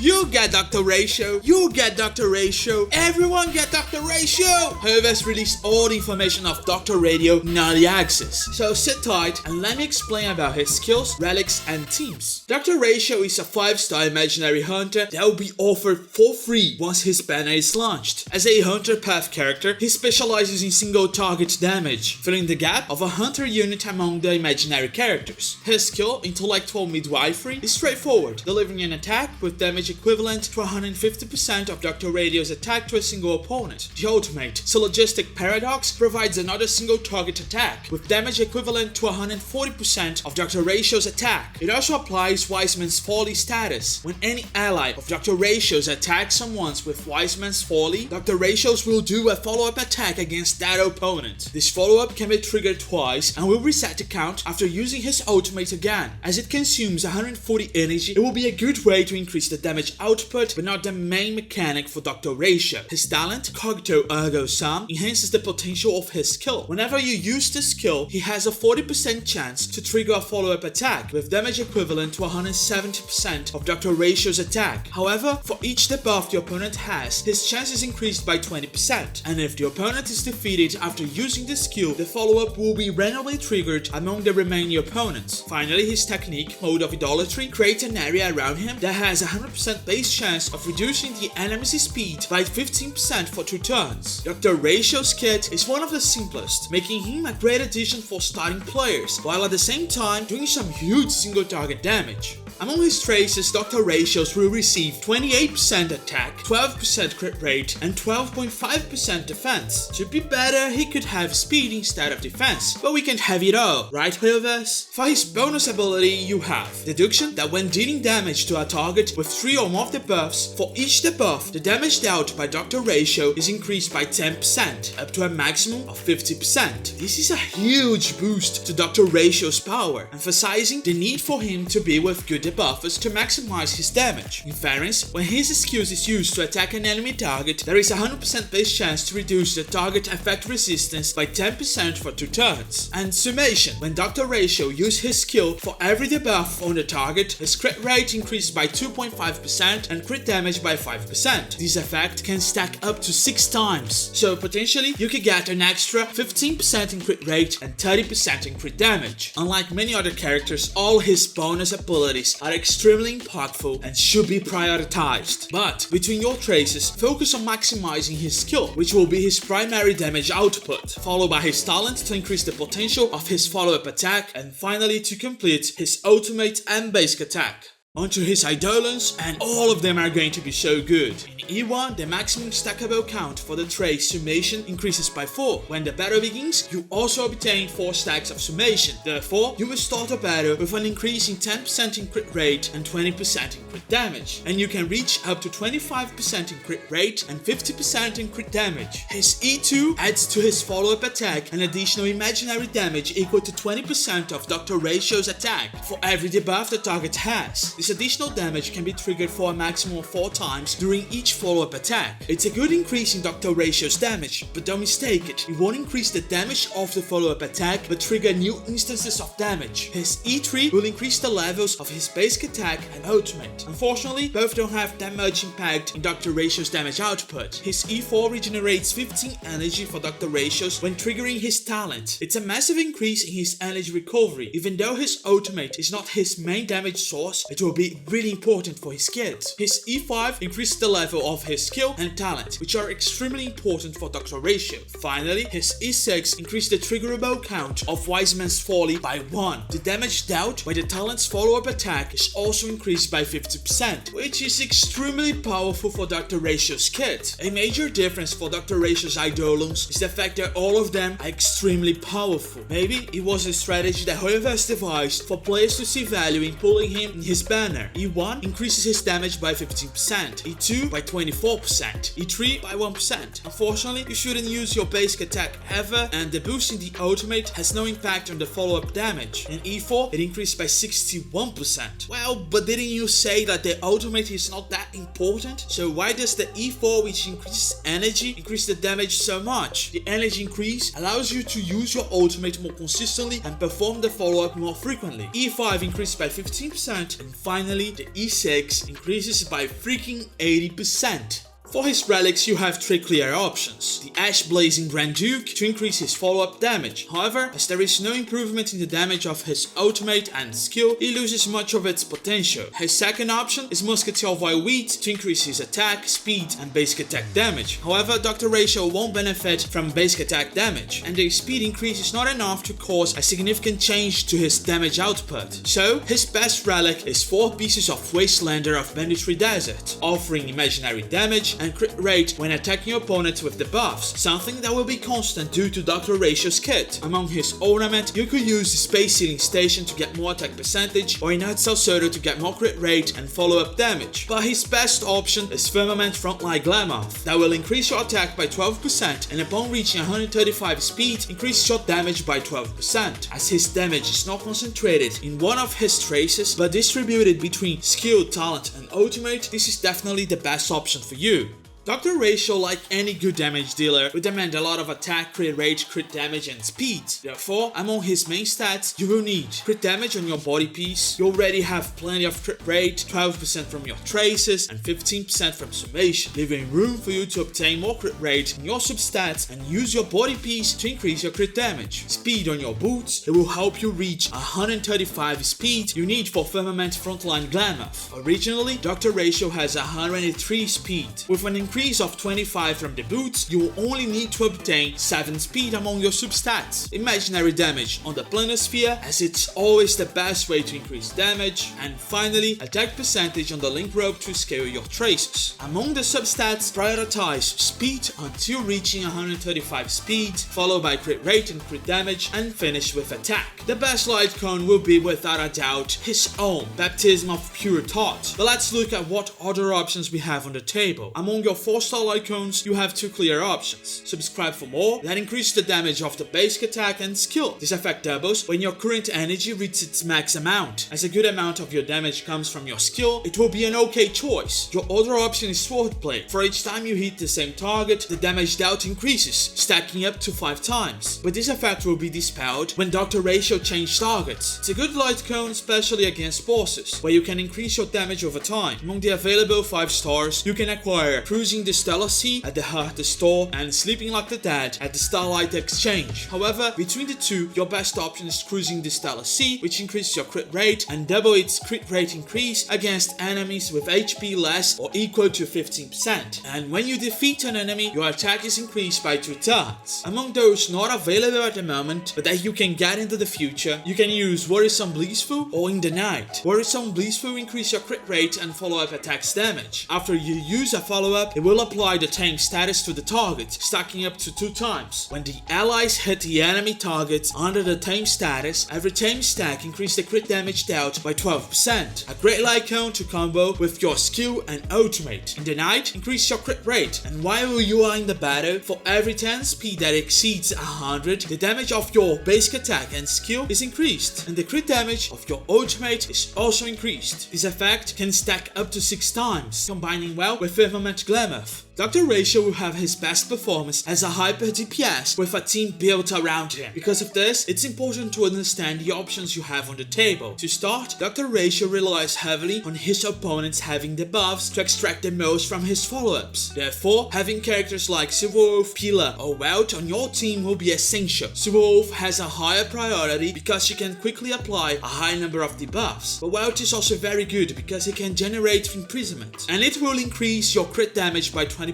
You get Dr. Ratio, you get Dr. Ratio, everyone get Dr. Ratio! HUUUGE has released all the information of Dr. Radio in early access. So sit tight and let me explain about his skills, relics and teams. Dr. Ratio is a 5-star imaginary hunter that will be offered for free once his banner is launched. As a hunter path character, he specializes in single target damage, filling the gap of a hunter unit among the imaginary characters. His skill, Intellectual Midwifery, is straightforward, delivering an attack with damage equivalent to 150% of Dr. Radio's attack to a single opponent. The ultimate, Syllogistic Paradox, provides another single target attack with damage equivalent to 140% of Dr. Ratio's attack. It also applies Wiseman's Folly status. When any ally of Dr. Ratio's attacks someone with Wiseman's Folly, Dr. Ratio's will do a follow-up attack against that opponent. This follow-up can be triggered twice and will reset the count after using his ultimate again. As it consumes 140 energy, it will be a good way to increase the damage output, but not the main mechanic for Dr. Ratio. His talent, Cogito Ergo Sum, enhances the potential of his skill. Whenever you use this skill, he has a 40% chance to trigger a follow-up attack with damage equivalent to 170% of Dr. Ratio's attack. However, for each debuff the opponent has, his chance is increased by 20%, and if the opponent is defeated after using the skill, the follow-up will be randomly triggered among the remaining opponents. Finally, his technique, Mode of Idolatry, creates an area around him that has a 100% base chance of reducing the enemy's speed by 15% for 2 turns. Dr. Ratio's kit is one of the simplest, making him a great addition for starting players, while at the same time doing some huge single target damage. Among his traces, Dr. Ratios will receive 28% attack, 12% crit rate, and 12.5% defense. To be better, he could have speed instead of defense, but we can't have it all, right HUUUGE? For his bonus ability, you have Deduction, that when dealing damage to a target with 3 or more debuffs, for each debuff, the damage dealt by Dr. Ratio is increased by 10%, up to a maximum of 50%. This is a huge boost to Dr. Ratio's power, emphasizing the need for him to be with good debuffers to maximize his damage. In fairness, when his skills is used to attack an enemy target, there is a 100% base chance to reduce the target effect resistance by 10% for 2 turns. And Summation, when Dr. Ratio uses his skill for every debuff on the target, his crit rate increases by 2.5% and crit damage by 5%. This effect can stack up to 6 times, so potentially you could get an extra 15% in crit rate and 30% in crit damage. Unlike many other characters, all his bonus abilities are extremely impactful and should be prioritized. But between your traces, focus on maximizing his skill, which will be his primary damage output, followed by his talent to increase the potential of his follow-up attack, and finally to complete his ultimate and basic attack. Onto his Eidolons, and all of them are going to be so good. In E1, the maximum stackable count for the trait Summation increases by 4. When the battle begins, you also obtain 4 stacks of Summation. Therefore, you will start a battle with an increase in 10% in crit rate and 20% in crit damage. And you can reach up to 25% in crit rate and 50% in crit damage. His E2 adds to his follow-up attack an additional imaginary damage equal to 20% of Dr. Ratio's attack for every debuff the target has. This additional damage can be triggered for a maximum of 4 times during each follow-up attack. It's a good increase in Dr. Ratio's damage, but don't mistake it. It won't increase the damage of the follow-up attack, but trigger new instances of damage. His E3 will increase the levels of his basic attack and ultimate. Unfortunately, both don't have that much impact in Dr. Ratio's damage output. His E4 regenerates 15 energy for Dr. Ratios when triggering his talent. It's a massive increase in his energy recovery. Even though his ultimate is not his main damage source, it will be really important for his kit. His E5 increases the level of his skill and talent, which are extremely important for Dr. Ratio. Finally, his E6 increases the triggerable count of Wiseman's Folly by 1. The damage dealt by the talent's follow-up attack is also increased by 50%, which is extremely powerful for Dr. Ratio's kit. A major difference for Dr. Ratio's Eidolons is the fact that all of them are extremely powerful. Maybe it was a strategy that HUUUGE has devised for players to see value in pulling him in his banner. E1 increases his damage by 15%, E2 by 24%, E3 by 1%. Unfortunately, you shouldn't use your basic attack ever, and the boost in the ultimate has no impact on the follow-up damage. In E4, it increased by 61%. Well, but didn't you say that the ultimate is not that important? So why does the E4, which increases energy, increase the damage so much? The energy increase allows you to use your ultimate more consistently and perform the follow-up more frequently. E5 increased by 15%, and finally the E6 increases by freaking 80%. For his relics, you have 3 clear options. The Ash Blazing Grand Duke to increase his follow-up damage. However, as there is no improvement in the damage of his ultimate and skill, he loses much of its potential. His second option is Musketeer of Wheat to increase his attack, speed, and basic attack damage. However, Dr. Ratio won't benefit from basic attack damage, and the speed increase is not enough to cause a significant change to his damage output. So, his best relic is 4 pieces of Wastelander of Banditry Desert, offering imaginary damage and crit rate when attacking your opponent with the buffs, something that will be constant due to Dr. Ratio's kit. Among his ornament, you could use the Space Sealing Station to get more attack percentage, or Ignite Salsodo to get more crit rate and follow-up damage. But his best option is Firmament Frontline Glamoth, that will increase your attack by 12%, and upon reaching 135 speed, increase your damage by 12%. As his damage is not concentrated in one of his traces, but distributed between skill, talent, and ultimate, this is definitely the best option for you. Dr. Ratio, like any good damage dealer, will demand a lot of attack, crit rate, crit damage, and speed. Therefore, among his main stats, you will need crit damage on your body piece. You already have plenty of crit rate, 12% from your traces, and 15% from summation, leaving room for you to obtain more crit rate in your substats and use your body piece to increase your crit damage. Speed on your boots, it will help you reach 135 speed you need for Firmament Frontline Glamoth. Originally, Dr. Ratio has 103 speed. With an increase of 25 from the boots, you will only need to obtain 7 speed among your substats. Imaginary damage on the planisphere, as it's always the best way to increase damage. And finally, attack percentage on the link rope to scale your traces. Among the substats, prioritize speed until reaching 135 speed, followed by crit rate and crit damage, and finish with attack. The best light cone will be without a doubt his own Baptism of Pure Thought. But let's look at what other options we have on the table. Among your 4-star icons, you have 2 clear options. Subscribe for More, that increases the damage of the basic attack and skill. This effect doubles when your current energy reaches its max amount. As a good amount of your damage comes from your skill, it will be an okay choice. Your other option is Swordplay. For each time you hit the same target, the damage dealt increases, stacking up to 5 times. But this effect will be dispelled when Dr. Ratio changes targets. It's a good light cone, especially against bosses, where you can increase your damage over time. Among the available 5 stars, you can acquire Cruising the Stellar Sea at the Heart Store and Sleeping Like the Dead at the Starlight Exchange. However, between the two, your best option is Cruising the Stellar Sea, which increases your crit rate and double its crit rate increase against enemies with HP less or equal to 15%. And when you defeat an enemy, your attack is increased by 2 turns. Among those not available at the moment, but that you can get into the future, you can use Worrisome Blissful or In the Night. Worrisome Blissful increase your crit rate and follow-up attacks damage. After you use a follow-up, it will apply the tame status to the target, stacking up to 2 times. When the allies hit the enemy targets under the tame status, every tame stack increases the crit damage dealt by 12%. A great light cone to combo with your skill and ultimate. In the Night, increase your crit rate, and while you are in the battle, for every 10 speed that exceeds 100, the damage of your basic attack and skill is increased, and the crit damage of your ultimate is also increased. This effect can stack up to 6 times, combining well with Firmament Glamoth. Dr. Ratio will have his best performance as a hyper DPS with a team built around him. Because of this, it's important to understand the options you have on the table. To start, Dr. Ratio relies heavily on his opponents having the buffs to extract the most from his follow-ups. Therefore, having characters like Silverwolf, Pillar, or Welt on your team will be essential. Silverwolf has a higher priority because she can quickly apply a high number of debuffs, but Welt is also very good because it can generate imprisonment, and it will increase your crit damage by 20%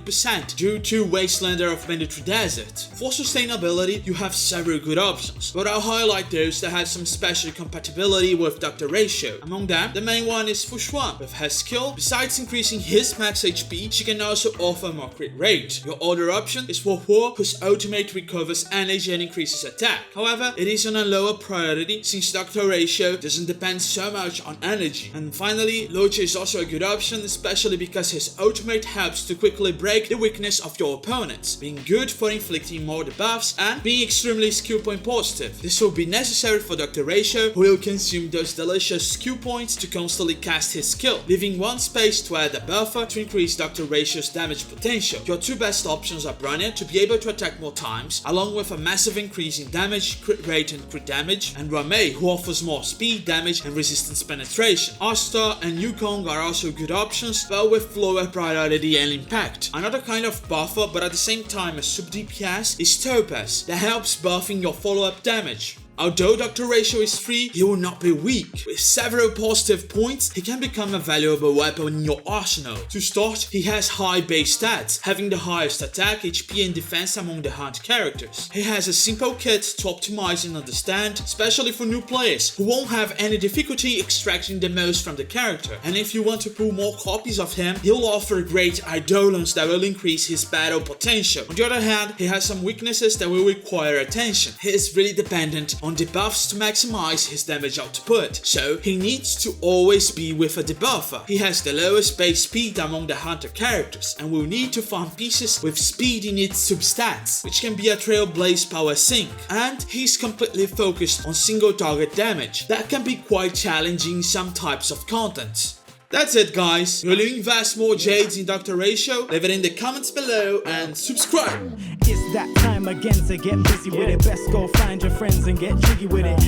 due to Wastelander of Banditry Desert. For sustainability, you have several good options, but I'll highlight those that have some special compatibility with Dr. Ratio. Among them, the main one is Fushuan. With her skill, besides increasing his max HP, she can also offer more crit rate. Your other option is Huo, whose ultimate recovers energy and increases attack. However, it is on a lower priority since Dr. Ratio doesn't depend so much on energy. And finally, Loche is also a good option, especially because his ultimate helps to quickly break the weakness of your opponents, being good for inflicting more debuffs and being extremely skill point positive. This will be necessary for Dr. Ratio, who will consume those delicious skill points to constantly cast his skill, leaving one space to add a buffer to increase Dr. Ratio's damage potential. Your two best options are Bronya to be able to attack more times, along with a massive increase in damage, crit rate and crit damage, and Ramei, who offers more speed, damage and resistance penetration. Asta and Yukong are also good options, but with lower priority and impact. Another kind of buffer, but at the same time a sub DPS, is Topaz, that helps buffing your follow-up damage. Although Dr. Ratio is free, he will not be weak. With several positive points, he can become a valuable weapon in your arsenal. To start, he has high base stats, having the highest attack, HP and defense among the hunt characters. He has a simple kit to optimize and understand, especially for new players who won't have any difficulty extracting the most from the character. And if you want to pull more copies of him, he'll offer great Eidolons that will increase his battle potential. On the other hand, he has some weaknesses that will require attention. He is really dependent on debuffs to maximize his damage output, so he needs to always be with a debuffer. He has the lowest base speed among the hunter characters and will need to farm pieces with speed in its substats, which can be a Trailblaze power sink, and he's completely focused on single target damage. That can be quite challenging in some types of content. That's it, guys. Will you invest more Jades in Dr. Ratio? Leave it in the comments below and subscribe. It's that time again to get busy with it. Best go find your friends and get jiggy with it.